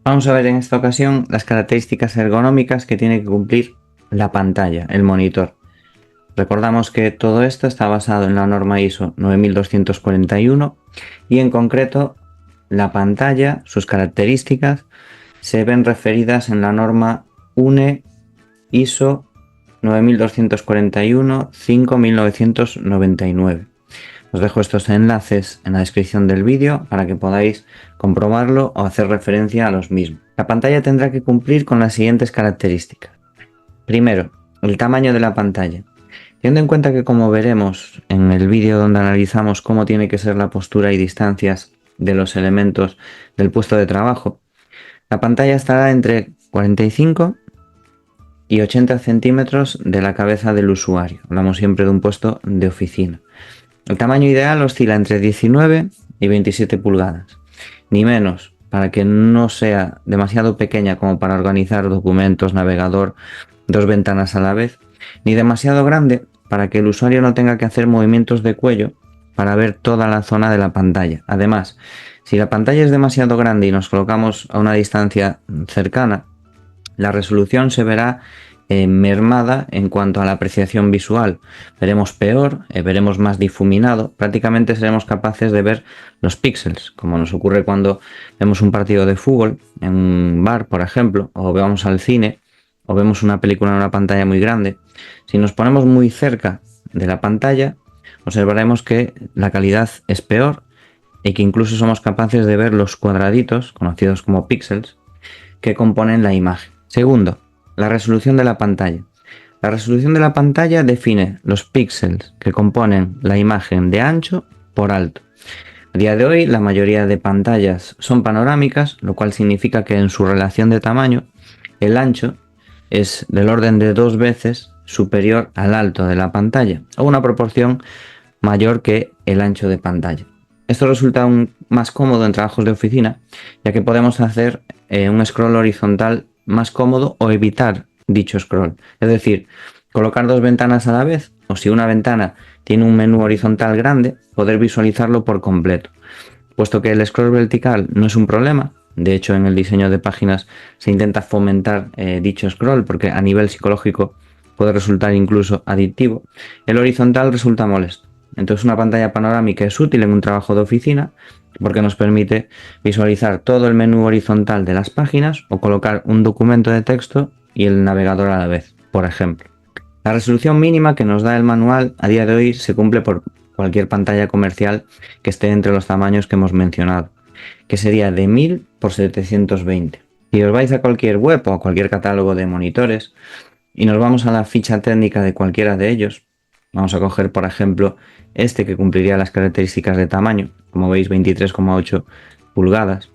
Vamos a ver en esta ocasión las características ergonómicas que tiene que cumplir la pantalla, el monitor. Recordamos que todo esto está basado en la norma ISO 9241 y en concreto la pantalla, sus características, se ven referidas en la norma UNE ISO 9241-5-1999. Os dejo estos enlaces en la descripción del vídeo para que podáis comprobarlo o hacer referencia a los mismos. La pantalla tendrá que cumplir con las siguientes características. Primero, el tamaño de la pantalla. Teniendo en cuenta que, como veremos en el vídeo donde analizamos cómo tiene que ser la postura y distancias de los elementos del puesto de trabajo, la pantalla estará entre 45 y 80 centímetros de la cabeza del usuario. Hablamos siempre de un puesto de oficina. El tamaño ideal oscila entre 19 y 27 pulgadas, ni menos, para que no sea demasiado pequeña como para organizar documentos, navegador, dos ventanas a la vez, ni demasiado grande para que el usuario no tenga que hacer movimientos de cuello para ver toda la zona de la pantalla. Además, si la pantalla es demasiado grande y nos colocamos a una distancia cercana, la resolución se verá mermada en cuanto a la apreciación visual. Veremos peor, veremos más difuminado, prácticamente seremos capaces de ver los píxeles, como nos ocurre cuando vemos un partido de fútbol en un bar, por ejemplo, o vamos al cine, o vemos una película en una pantalla muy grande. Si nos ponemos muy cerca de la pantalla, observaremos que la calidad es peor y que incluso somos capaces de ver los cuadraditos, conocidos como píxeles, que componen la imagen. Segundo, la resolución de la pantalla. La resolución de la pantalla define los píxeles que componen la imagen de ancho por alto. A día de hoy, la mayoría de pantallas son panorámicas, lo cual significa que en su relación de tamaño, el ancho es del orden de 2 veces superior al alto de la pantalla, o una proporción mayor que el ancho de pantalla. Esto resulta aún más cómodo en trabajos de oficina, ya que podemos hacer un scroll horizontal más cómodo o evitar dicho scroll. Es decir, colocar dos ventanas a la vez, o si una ventana tiene un menú horizontal grande, poder visualizarlo por completo. Puesto que el scroll vertical no es un problema, de hecho en el diseño de páginas se intenta fomentar dicho scroll porque a nivel psicológico puede resultar incluso adictivo, el horizontal resulta molesto. Entonces una pantalla panorámica es útil en un trabajo de oficina porque nos permite visualizar todo el menú horizontal de las páginas o colocar un documento de texto y el navegador a la vez, por ejemplo. La resolución mínima que nos da el manual a día de hoy se cumple por cualquier pantalla comercial que esté entre los tamaños que hemos mencionado, que sería de 1000 por 720. Si os vais a cualquier web o a cualquier catálogo de monitores y nos vamos a la ficha técnica de cualquiera de ellos, vamos a coger por ejemplo este que cumpliría las características de tamaño, como veis 23,8 pulgadas.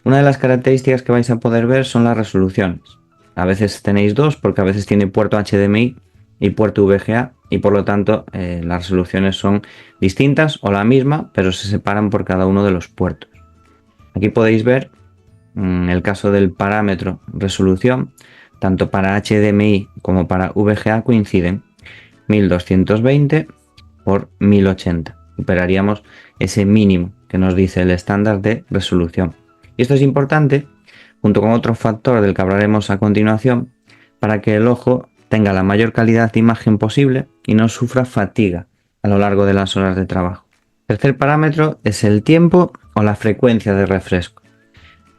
Una de las características que vais a poder ver son las resoluciones. A veces tenéis dos porque a veces tiene puerto HDMI y puerto VGA y por lo tanto las resoluciones son distintas o la misma, pero se separan por cada uno de los puertos. Aquí podéis ver el caso del parámetro resolución, tanto para HDMI como para VGA coinciden 1220 por 1080. Superaríamos ese mínimo que nos dice el estándar de resolución. Y esto es importante, junto con otro factor del que hablaremos a continuación, para que el ojo tenga la mayor calidad de imagen posible y no sufra fatiga a lo largo de las horas de trabajo. El tercer parámetro es el tiempo o la frecuencia de refresco.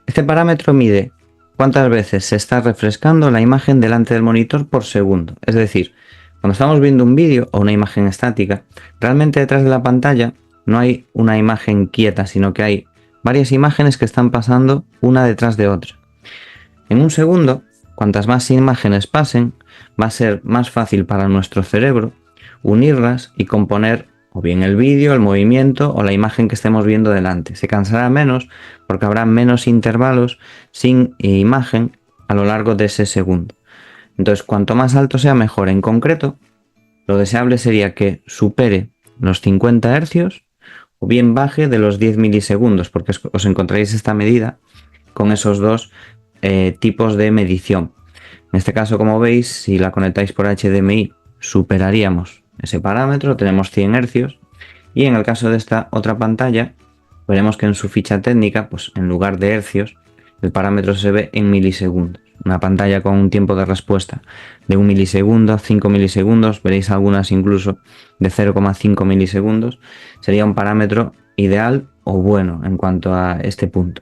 Este parámetro mide cuántas veces se está refrescando la imagen delante del monitor por segundo. Es decir, cuando estamos viendo un vídeo o una imagen estática, realmente detrás de la pantalla no hay una imagen quieta, sino que hay varias imágenes que están pasando una detrás de otra. En un segundo, cuantas más imágenes pasen, va a ser más fácil para nuestro cerebro unirlas y componer o bien el vídeo, el movimiento o la imagen que estemos viendo delante. Se cansará menos porque habrá menos intervalos sin imagen a lo largo de ese segundo. Entonces, cuanto más alto sea, mejor. En concreto, lo deseable sería que supere los 50 Hz o bien baje de los 10 milisegundos, porque os encontraréis esta medida con esos dos tipos de medición. En este caso, como veis, si la conectáis por HDMI, superaríamos ese parámetro, tenemos 100 Hz, y en el caso de esta otra pantalla, veremos que en su ficha técnica, pues en lugar de hercios, El parámetro se ve en milisegundos. Una pantalla con un tiempo de respuesta de 1 milisegundo, 5 milisegundos, veréis algunas incluso de 0,5 milisegundos, sería un parámetro ideal o bueno en cuanto a este punto.